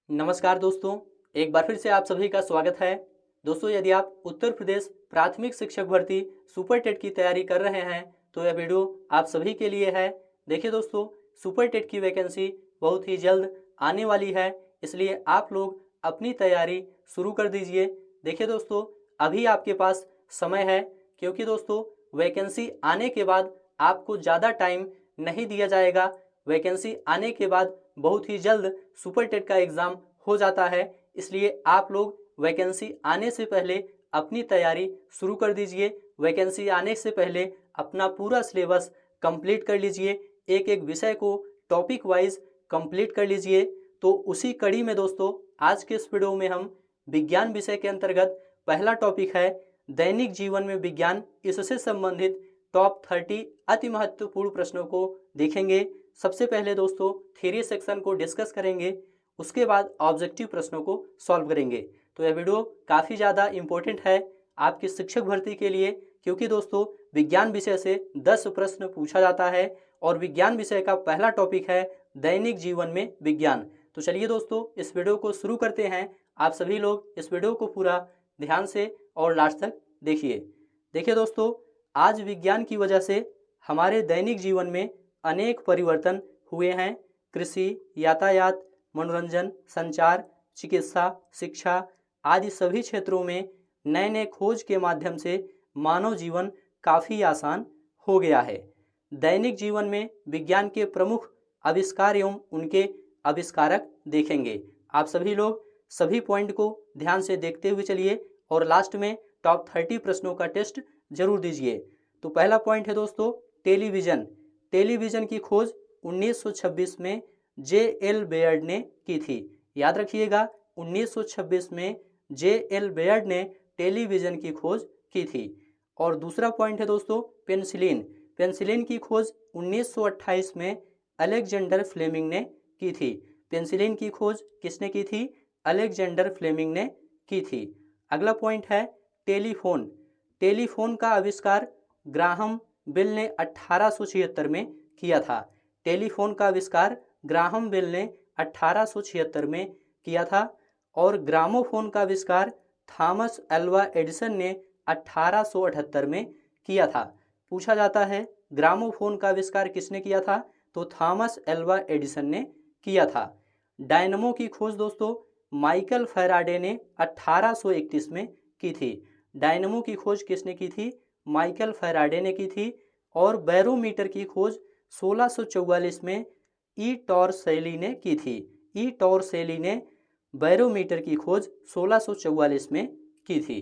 नमस्कार दोस्तों, एक बार फिर से आप सभी का स्वागत है। दोस्तों, यदि आप उत्तर प्रदेश प्राथमिक शिक्षक भर्ती सुपर टेट की तैयारी कर रहे हैं तो यह वीडियो आप सभी के लिए है। देखिए दोस्तों, सुपर टेट की वैकेंसी बहुत ही जल्द आने वाली है, इसलिए आप लोग अपनी तैयारी शुरू कर दीजिए। देखिए दोस्तों, अभी आपके पास समय है, क्योंकि दोस्तों वैकेंसी आने के बाद आपको ज़्यादा टाइम नहीं दिया जाएगा। वैकेंसी आने के बाद बहुत ही जल्द सुपर टेट का एग्ज़ाम हो जाता है, इसलिए आप लोग वैकेंसी आने से पहले अपनी तैयारी शुरू कर दीजिए। वैकेंसी आने से पहले अपना पूरा सिलेबस कंप्लीट कर लीजिए, एक एक विषय को टॉपिक वाइज कंप्लीट कर लीजिए। तो उसी कड़ी में दोस्तों आज के इस वीडियो में हम विज्ञान विषय के अंतर्गत पहला टॉपिक है दैनिक जीवन में विज्ञान, इससे संबंधित टॉप 30 अति महत्वपूर्ण प्रश्नों को देखेंगे। सबसे पहले दोस्तों थ्योरी सेक्शन को डिस्कस करेंगे, उसके बाद ऑब्जेक्टिव प्रश्नों को सॉल्व करेंगे। तो यह वीडियो काफ़ी ज़्यादा इम्पोर्टेंट है आपकी शिक्षक भर्ती के लिए, क्योंकि दोस्तों विज्ञान विषय से 10 प्रश्न पूछा जाता है और विज्ञान विषय का पहला टॉपिक है दैनिक जीवन में विज्ञान। तो चलिए दोस्तों इस वीडियो को शुरू करते हैं। आप सभी लोग इस वीडियो को पूरा ध्यान से और लास्ट तक देखिए। देखिए दोस्तों, आज विज्ञान की वजह से हमारे दैनिक जीवन में अनेक परिवर्तन हुए हैं। कृषि, यातायात, मनोरंजन, संचार, चिकित्सा, शिक्षा आदि सभी क्षेत्रों में नए नए खोज के माध्यम से मानव जीवन काफ़ी आसान हो गया है। दैनिक जीवन में विज्ञान के प्रमुख आविष्कार एवं उनके आविष्कारक देखेंगे। आप सभी लोग सभी पॉइंट को ध्यान से देखते हुए चलिए और लास्ट में टॉप 30 प्रश्नों का टेस्ट जरूर दीजिए। तो पहला पॉइंट है दोस्तों टेलीविज़न। टेलीविज़न की खोज 1926 में जे.एल. बेयर्ड ने की थी। याद रखिएगा, 1926 में जे.एल. बेयर्ड ने टेलीविज़न की खोज की थी। और दूसरा पॉइंट है दोस्तों पेनिसिलिन। पेनिसिलिन की खोज 1928 में अलेक्जेंडर फ्लेमिंग ने की थी। पेनिसिलिन की खोज किसने की थी? अलेक्जेंडर फ्लेमिंग ने की थी। अगला पॉइंट है टेलीफोन। टेलीफोन का आविष्कार ग्राहम बेल ने 1876 में किया था। टेलीफोन का आविष्कार ग्राहम बेल ने 1876 में किया था। और ग्रामोफोन का आविष्कार थॉमस अल्वा एडिसन ने 1878 में किया था। पूछा जाता है ग्रामोफोन का आविष्कार किसने किया था? तो थॉमस अल्वा एडिसन ने किया था। डायनमो की खोज दोस्तों माइकल फैराडे ने 1831 में की थी। डायनमो की खोज किसने की थी? माइकल फैराडे ने की थी। और बैरोमीटर की खोज 1644 में ई टॉरसेली ने की थी। ई टॉरसेली ने बैरोमीटर की खोज 1644 में की थी।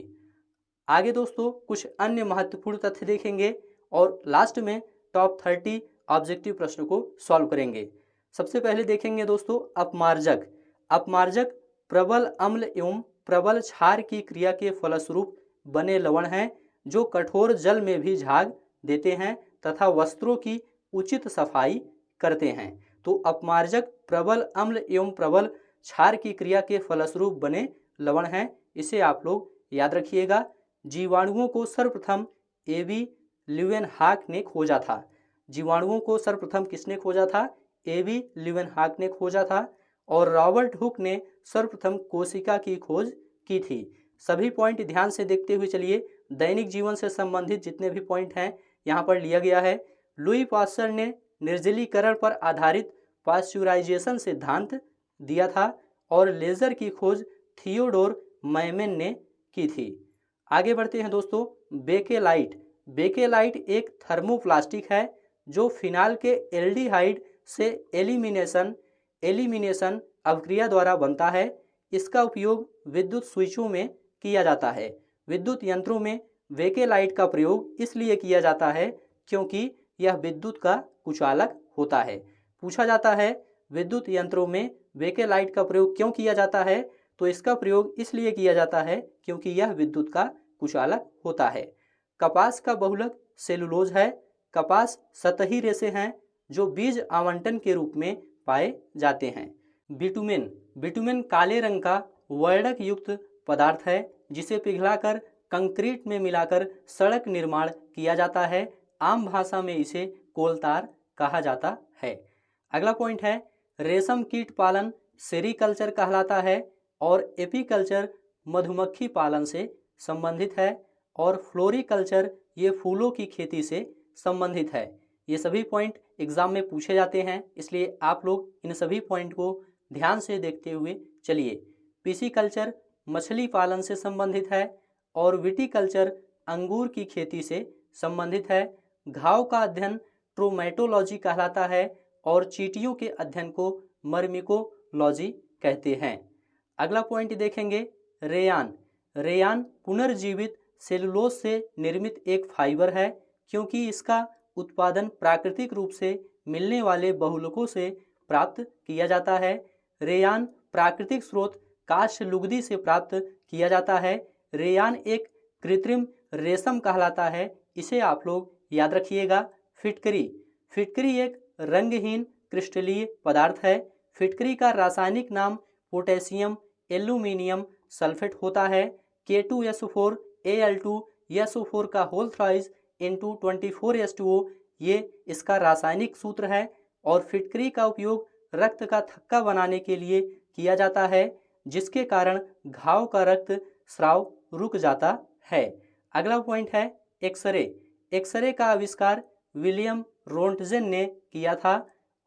आगे दोस्तों कुछ अन्य महत्वपूर्ण तथ्य देखेंगे और लास्ट में टॉप 30 ऑब्जेक्टिव प्रश्नों को सॉल्व करेंगे। सबसे पहले देखेंगे दोस्तों अपमार्जक। अपमार्जक प्रबल अम्ल एवं प्रबल क्षार की क्रिया के फलस्वरूप बने लवण हैं जो कठोर जल में भी झाग देते हैं तथा वस्त्रों की उचित सफाई करते हैं। तो अपमार्जक प्रबल अम्ल एवं प्रबल क्षार की क्रिया के फलस्वरूप बने लवण हैं, इसे आप लोग याद रखिएगा। जीवाणुओं को सर्वप्रथम एबी ल्यूवेनहॉक ने खोजा था। जीवाणुओं को सर्वप्रथम किसने खोजा था? एबी ल्यूवेनहॉक ने खोजा था। और रॉबर्ट हुक ने सर्वप्रथम कोशिका की खोज की थी। सभी पॉइंट ध्यान से देखते हुए चलिए। दैनिक जीवन से संबंधित जितने भी पॉइंट हैं यहाँ पर लिया गया है। लुई पास्चर ने निर्जलीकरण पर आधारित पाश्चुराइजेशन सिद्धांत दिया था और लेजर की खोज थियोडोर मैमन ने की थी। आगे बढ़ते हैं दोस्तों बेकेलाइट। बेकेलाइट एक थर्मोप्लास्टिक है जो फिनाल के एल्डिहाइड से एलिमिनेशन अवक्रिया द्वारा बनता है। इसका उपयोग विद्युत स्विचों में किया जाता है। विद्युत यंत्रों में बेकेलाइट का प्रयोग इसलिए किया जाता है क्योंकि यह विद्युत का कुचालक होता है। पूछा जाता है विद्युत यंत्रों में बेकेलाइट का प्रयोग क्यों किया जाता है? तो इसका प्रयोग इसलिए किया जाता है क्योंकि यह विद्युत का कुचालक होता है। कपास का बहुलक सेलुलोज है। कपास सतही रेशे हैं जो बीज आवंटन के रूप में पाए जाते हैं। बिटुमेन। बिटुमेन काले रंग का वर्णक युक्त पदार्थ है जिसे पिघलाकर कंक्रीट में मिलाकर सड़क निर्माण किया जाता है। आम भाषा में इसे कोलतार कहा जाता है। अगला पॉइंट है रेशम कीट पालन सेरीकल्चर कहलाता है और एपीकल्चर मधुमक्खी पालन से संबंधित है और फ्लोरिकल्चर ये फूलों की खेती से संबंधित है। ये सभी पॉइंट एग्जाम में पूछे जाते हैं, इसलिए आप लोग इन सभी पॉइंट को ध्यान से देखते हुए चलिए। पिसीकल्चर मछली पालन से संबंधित है और विटीकल्चर अंगूर की खेती से संबंधित है। घाव का अध्ययन ट्रोमेटोलॉजी कहलाता है और चींटियों के अध्ययन को मर्मिकोलॉजी कहते हैं। अगला पॉइंट देखेंगे, रेयान। रेयान पुनर्जीवित सेलुलोज से निर्मित एक फाइबर है क्योंकि इसका उत्पादन प्राकृतिक रूप से मिलने वाले बहुलकों से प्राप्त किया जाता है। रेयान प्राकृतिक स्रोत काष्ठ लुगदी से प्राप्त किया जाता है। रेयान एक कृत्रिम रेशम कहलाता है, इसे आप लोग याद रखिएगा। फिटकरी। फिटकरी एक रंगहीन क्रिस्टलीय पदार्थ है। फिटकरी का रासायनिक नाम पोटेशियम एल्यूमिनियम सल्फेट होता है। K2SO4 Al2SO4 का होल थ्राइस इंटू 24H2O ये इसका रासायनिक सूत्र है और फिटकरी का उपयोग रक्त का थक्का बनाने के लिए किया जाता है, जिसके कारण घाव का रक्त स्राव रुक जाता है। अगला पॉइंट है एक्सरे। एक्सरे का आविष्कार विलियम रोंटगेन ने किया था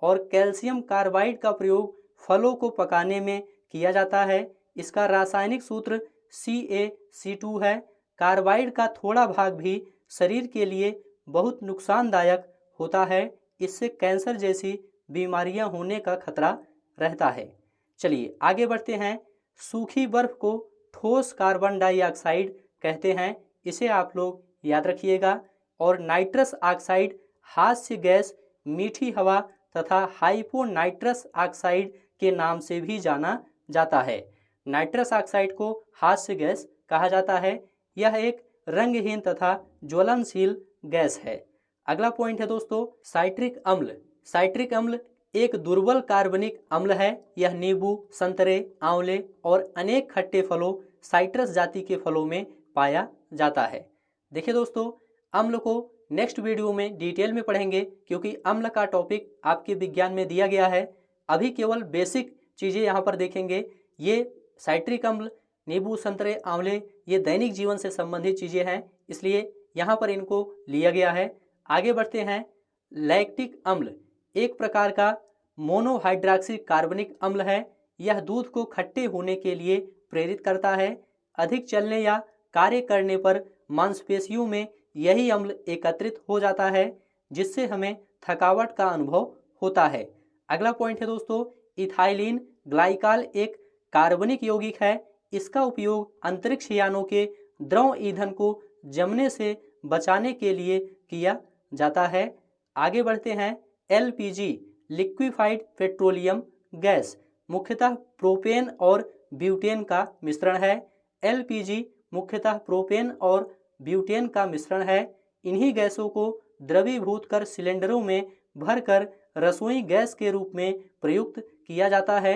और कैल्शियम कार्बाइड का प्रयोग फलों को पकाने में किया जाता है। इसका रासायनिक सूत्र CaC2 है। कार्बाइड का थोड़ा भाग भी शरीर के लिए बहुत नुकसानदायक होता है, इससे कैंसर जैसी बीमारियां होने का खतरा रहता है। चलिए आगे बढ़ते हैं। सूखी बर्फ को ठोस कार्बन डाइऑक्साइड कहते हैं, इसे आप लोग याद रखिएगा। और नाइट्रस ऑक्साइड हास्य गैस, मीठी हवा तथा हाइपोनाइट्रस ऑक्साइड के नाम से भी जाना जाता है। नाइट्रस ऑक्साइड को हास्य गैस कहा जाता है। यह एक रंगहीन तथा ज्वलनशील गैस है। अगला पॉइंट है दोस्तों साइट्रिक अम्ल। साइट्रिक अम्ल एक दुर्बल कार्बनिक अम्ल है। यह नींबू, संतरे, आंवले और अनेक खट्टे फलों साइट्रस जाति के फलों में पाया जाता है। देखिए दोस्तों, अम्ल को नेक्स्ट वीडियो में डिटेल में पढ़ेंगे क्योंकि अम्ल का टॉपिक आपके विज्ञान में दिया गया है। अभी केवल बेसिक चीज़ें यहाँ पर देखेंगे। ये साइट्रिक अम्ल, नींबू, संतरे, आंवले ये दैनिक जीवन से संबंधित चीज़ें हैं, इसलिए यहाँ पर इनको लिया गया है। आगे बढ़ते हैं। लैक्टिक अम्ल एक प्रकार का मोनोहाइड्रॉक्सी कार्बनिक अम्ल है। यह दूध को खट्टे होने के लिए प्रेरित करता है। अधिक चलने या कार्य करने पर मांसपेशियों में यही अम्ल एकत्रित हो जाता है, जिससे हमें थकावट का अनुभव होता है। अगला पॉइंट है दोस्तों इथाइलिन ग्लाइकॉल एक कार्बनिक यौगिक है। इसका उपयोग अंतरिक्ष यानों के द्रव ईंधन को जमने से बचाने के लिए किया जाता है। आगे बढ़ते हैं। LPG लिक्विफाइड पेट्रोलियम गैस मुख्यतः प्रोपेन और ब्यूटेन का मिश्रण है। LPG मुख्यतः प्रोपेन और ब्यूटेन का मिश्रण है। इन्हीं गैसों को द्रवीभूत कर सिलेंडरों में भरकर रसोई गैस के रूप में प्रयुक्त किया जाता है।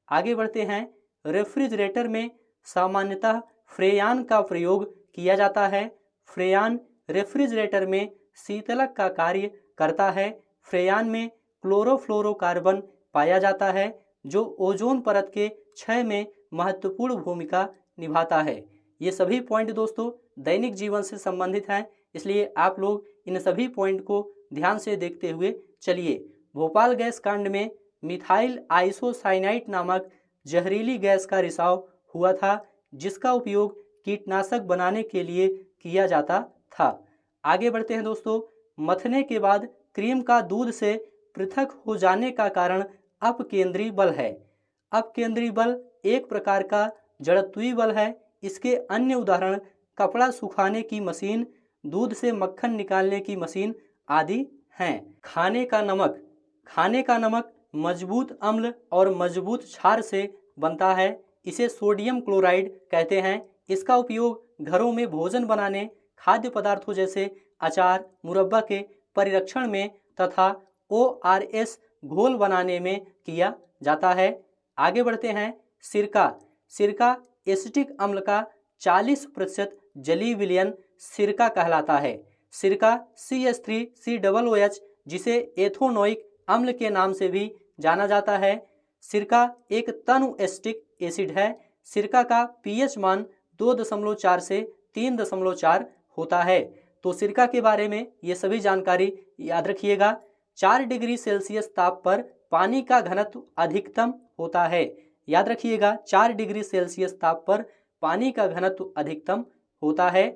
आगे बढ़ते हैं। रेफ्रिजरेटर में सामान्यतः फ्रेयान का प्रयोग किया जाता है। फ्रेयान रेफ्रिजरेटर में शीतलक का कार्य करता है। फ्रेयान में क्लोरोफ्लोरोकार्बन पाया जाता है जो ओजोन परत के क्षय में महत्वपूर्ण भूमिका निभाता है। ये सभी पॉइंट दोस्तों दैनिक जीवन से संबंधित हैं, इसलिए आप लोग इन सभी पॉइंट को ध्यान से देखते हुए चलिए। भोपाल गैस कांड में मिथाइल आइसोसाइनाइड नामक जहरीली गैस का रिसाव हुआ था, जिसका उपयोग कीटनाशक बनाने के लिए किया जाता था। आगे बढ़ते हैं दोस्तों। मथने के बाद क्रीम का दूध से पृथक हो जाने का कारण अपकेंद्री बल है। अपकेंद्री बल एक प्रकार का जड़त्वीय बल है। इसके अन्य उदाहरण कपड़ा सुखाने की मशीन, दूध से मक्खन निकालने की मशीन आदि हैं। खाने का नमक। खाने का नमक मजबूत अम्ल और मजबूत क्षार से बनता है। इसे सोडियम क्लोराइड कहते हैं। इसका उपयोग घरों में भोजन बनाने, खाद्य पदार्थों जैसे अचार, मुरब्बा के परिरक्षण में तथा ORS घोल बनाने में किया जाता है। आगे बढ़ते हैं। सिरका। सिरका एसिटिक अम्ल का 40% जलीय विलयन सिरका कहलाता है। सिरका CH3COOH जिसे एथोनोइक अम्ल के नाम से भी जाना जाता है। सिरका एक तनु एसिटिक एसिड है। सिरका का पीएच मान 2.4 से 3.4 होता है। तो सिरका के बारे में ये सभी जानकारी याद रखिएगा। 4 डिग्री सेल्सियस ताप पर पानी का घनत्व अधिकतम होता है। याद रखिएगा, 4 डिग्री सेल्सियस ताप पर पानी का घनत्व अधिकतम होता है।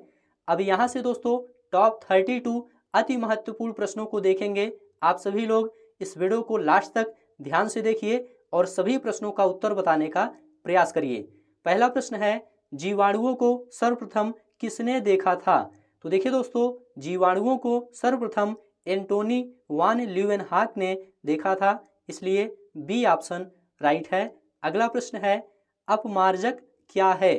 अब यहाँ से दोस्तों टॉप 32 अति महत्वपूर्ण प्रश्नों को देखेंगे। आप सभी लोग इस वीडियो को लास्ट तक ध्यान से देखिए और सभी प्रश्नों का उत्तर बताने का प्रयास करिए। पहला प्रश्न है, जीवाणुओं को सर्वप्रथम किसने देखा था? तो देखिए दोस्तों, जीवाणुओं को सर्वप्रथम एंटोनी वान ल्यूवेनहॉक ने देखा था, इसलिए बी ऑप्शन राइट है। अगला प्रश्न है, अपमार्जक क्या है?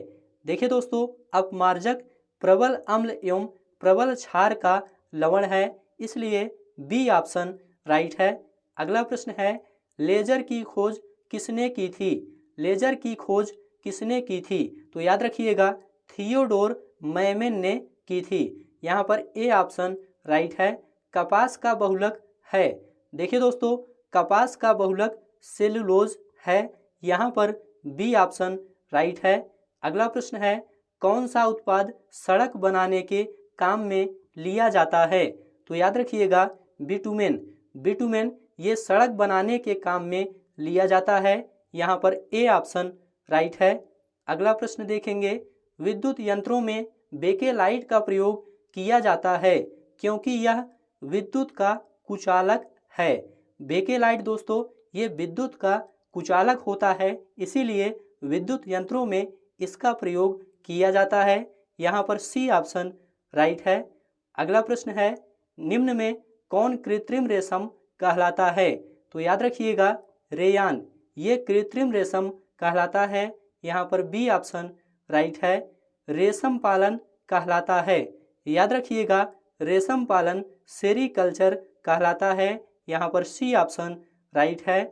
देखिए दोस्तों, अपमार्जक प्रबल अम्ल एवं प्रबल क्षार का लवण है, इसलिए बी ऑप्शन राइट है। अगला प्रश्न है, लेजर की खोज किसने की थी? लेजर की खोज किसने की थी? तो याद रखिएगा, थियोडोर मैमन ने की थी। यहाँ पर ए ऑप्शन राइट है। कपास का बहुलक है? देखिए दोस्तों, कपास का बहुलक सेलुलोज है, यहाँ पर बी ऑप्शन राइट है। अगला प्रश्न है, कौन सा उत्पाद सड़क बनाने के काम में लिया जाता है? तो याद रखिएगा, बिटुमेन। बिटुमेन ये सड़क बनाने के काम में लिया जाता है, यहाँ पर ए ऑप्शन राइट है। अगला प्रश्न देखेंगे, विद्युत यंत्रों में बेकेलाइट का प्रयोग किया जाता है क्योंकि यह विद्युत का कुचालक है। बेकेलाइट दोस्तों ये विद्युत का कुचालक होता है, इसीलिए विद्युत यंत्रों में इसका प्रयोग किया जाता है, यहाँ पर सी ऑप्शन राइट है। अगला प्रश्न है, निम्न में कौन कृत्रिम रेशम कहलाता है? तो याद रखिएगा, रेयान ये कृत्रिम रेशम कहलाता है, यहाँ पर बी ऑप्शन राइट है। रेशम पालन कहलाता है? याद रखिएगा, रेशम पालन सेरीकल्चर कहलाता है, यहाँ पर सी ऑप्शन राइट है।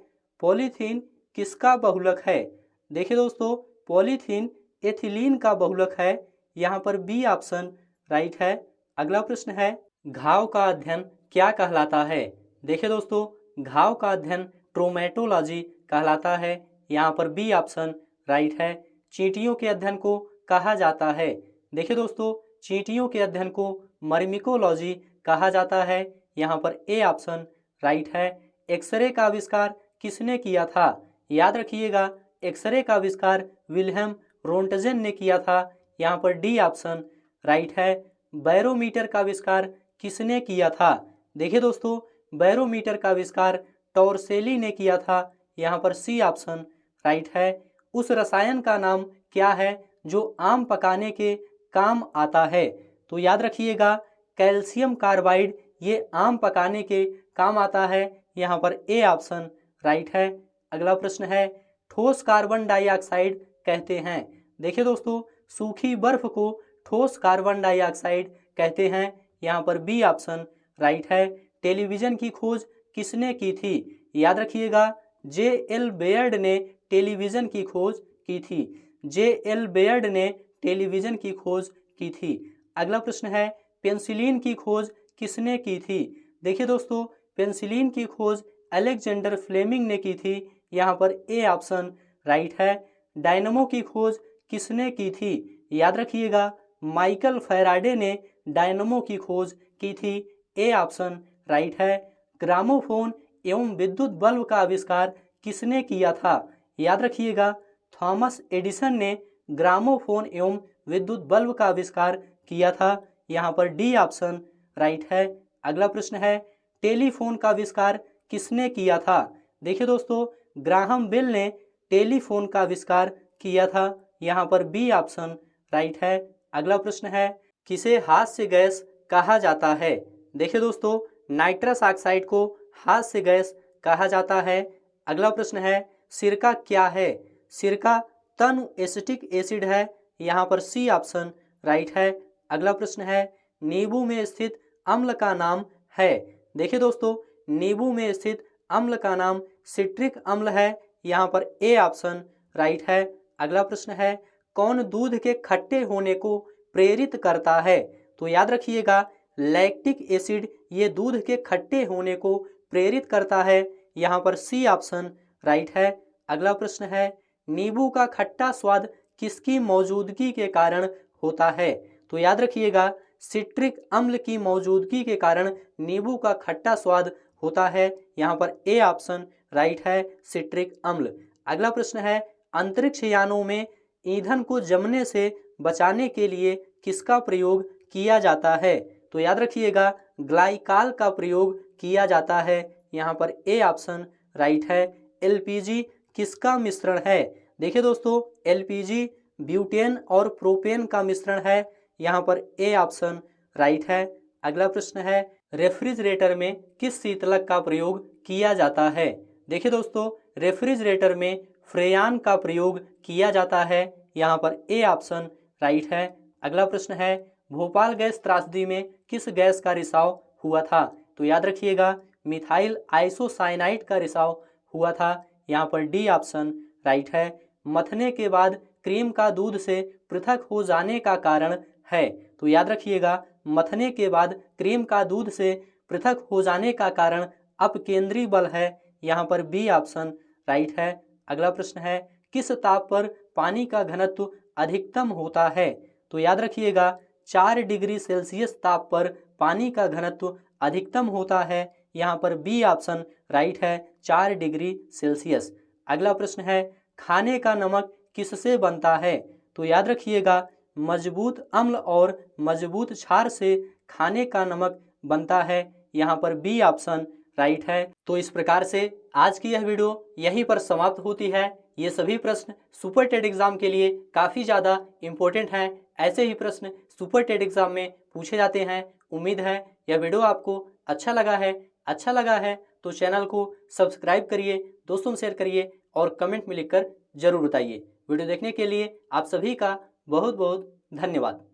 पॉलीथीन किसका बहुलक है? देखिए दोस्तों, पॉलीथीन एथिलीन का बहुलक है, यहाँ पर बी ऑप्शन राइट है। अगला प्रश्न है, घाव का अध्ययन क्या कहलाता है? देखिए दोस्तों, घाव का अध्ययन ट्रोमेटोलॉजी कहलाता है, यहाँ पर बी ऑप्शन राइट है। चींटियों के अध्ययन को कहा जाता है? देखिए दोस्तों, चींटियों के अध्ययन को मर्मिकोलॉजी कहा जाता है, यहाँ पर ए ऑप्शन राइट है। एक्सरे का आविष्कार किसने किया था? याद रखिएगा, एक्सरे का आविष्कार विल्हेम रोंटगेन ने किया था, यहाँ पर डी ऑप्शन राइट है। बैरोमीटर का आविष्कार किसने किया था? देखिए दोस्तों, बैरोमीटर का आविष्कार टॉर्सेली ने किया था, यहाँ पर सी ऑप्शन राइट है। उस रसायन का नाम क्या है जो आम पकाने के काम आता है? तो याद रखिएगा, कैल्शियम कार्बाइड ये आम पकाने के काम आता है, यहाँ पर ए ऑप्शन राइट है। अगला प्रश्न है, ठोस कार्बन डाइऑक्साइड कहते हैं? देखिए दोस्तों, सूखी बर्फ को ठोस कार्बन डाइऑक्साइड कहते हैं, यहाँ पर बी ऑप्शन राइट है। टेलीविजन की खोज किसने की थी? याद रखिएगा, जे.एल. बेयर्ड ने टेलीविजन की खोज की थी। जे.एल. बेयर्ड ने टेलीविजन की खोज की थी। अगला प्रश्न है, पेंसिलिन की खोज किसने की थी? देखिए दोस्तों, पेंसिलिन की खोज अलेक्जेंडर फ्लेमिंग ने की थी, यहाँ पर ए ऑप्शन राइट है। डायनमो की खोज किसने की थी? याद रखिएगा, माइकल फैराडे ने डायनमो की खोज की थी, ए ऑप्शन राइट है। ग्रामोफोन एवं विद्युत बल्ब का आविष्कार किसने किया था? याद रखिएगा, थॉमस एडिसन ने ग्रामोफोन एवं विद्युत बल्ब का आविष्कार किया था, यहाँ पर डी ऑप्शन राइट है। अगला प्रश्न है, टेलीफोन का आविष्कार किसने किया था? देखिए दोस्तों, ग्राहम बेल ने टेलीफोन का आविष्कार किया था, यहाँ पर बी ऑप्शन राइट है। अगला प्रश्न है, किसे हास्य गैस कहा जाता है? देखिए दोस्तों, नाइट्रस ऑक्साइड को हास्य गैस कहा जाता है। अगला प्रश्न है, सिरका क्या है? सिरका तनु एसिटिक एसिड है, यहाँ पर सी ऑप्शन राइट है। अगला प्रश्न है, नींबू में स्थित अम्ल का नाम है? देखिए दोस्तों, नींबू में स्थित अम्ल का नाम सिट्रिक अम्ल है, यहाँ पर ए ऑप्शन राइट है। अगला प्रश्न है, कौन दूध के खट्टे होने को प्रेरित करता है? तो याद रखिएगा, लैक्टिक एसिड ये दूध के खट्टे होने को प्रेरित करता है, यहाँ पर सी ऑप्शन राइट है। अगला प्रश्न है, नींबू का खट्टा स्वाद किसकी मौजूदगी के कारण होता है? तो याद रखिएगा, सिट्रिक अम्ल की मौजूदगी के कारण नींबू का खट्टा स्वाद होता है। यहाँ पर ए ऑप्शन राइट है, सिट्रिक अम्ल। अगला प्रश्न है, अंतरिक्ष यानों में ईंधन को जमने से बचाने के लिए किसका प्रयोग किया जाता है? तो याद रखिएगा, ग्लाइकाल का प्रयोग किया जाता है। यहाँ पर ए ऑप्शन राइट है। एलपीजी किसका मिश्रण है? देखिए दोस्तों, एलपीजी ब्यूटेन और प्रोपेन का मिश्रण है। यहाँ पर ए ऑप्शन राइट है। अगला प्रश्न है, रेफ्रिजरेटर में किस शीतलक का प्रयोग किया जाता है? देखिए दोस्तों, रेफ्रिजरेटर में फ्रेयान का प्रयोग किया जाता है। यहाँ पर ए ऑप्शन राइट है। अगला प्रश्न है, भोपाल गैस त्रासदी में किस गैस का रिसाव हुआ था? तो याद रखिएगा, मिथाइल आइसोसाइनाइड का रिसाव हुआ था। यहाँ पर डी ऑप्शन राइट है। मथने के बाद क्रीम का दूध से पृथक हो जाने का कारण है? तो याद रखिएगा, मथने के बाद क्रीम का दूध से पृथक हो जाने का कारण अपकेंद्री बल है। यहाँ पर बी ऑप्शन राइट है। अगला प्रश्न है, किस ताप पर पानी का घनत्व अधिकतम होता है? तो याद रखिएगा, 4 डिग्री सेल्सियस ताप पर पानी का घनत्व अधिकतम होता है। यहाँ पर बी ऑप्शन राइट है, 4 डिग्री सेल्सियस। अगला प्रश्न है, खाने का नमक किससे बनता है? तो याद रखिएगा, मजबूत अम्ल और मजबूत क्षार से खाने का नमक बनता है। यहाँ पर बी ऑप्शन राइट है। तो इस प्रकार से आज की यह वीडियो यहीं पर समाप्त होती है। ये सभी प्रश्न सुपर टेट एग्जाम के लिए काफ़ी ज़्यादा इम्पोर्टेंट हैं। ऐसे ही प्रश्न सुपर टेट एग्जाम में पूछे जाते हैं। उम्मीद है यह वीडियो आपको अच्छा लगा है। अच्छा लगा है तो चैनल को सब्सक्राइब करिए, दोस्तों में शेयर करिए और कमेंट में लिखकर जरूर बताइए। वीडियो देखने के लिए आप सभी का बहुत बहुत धन्यवाद।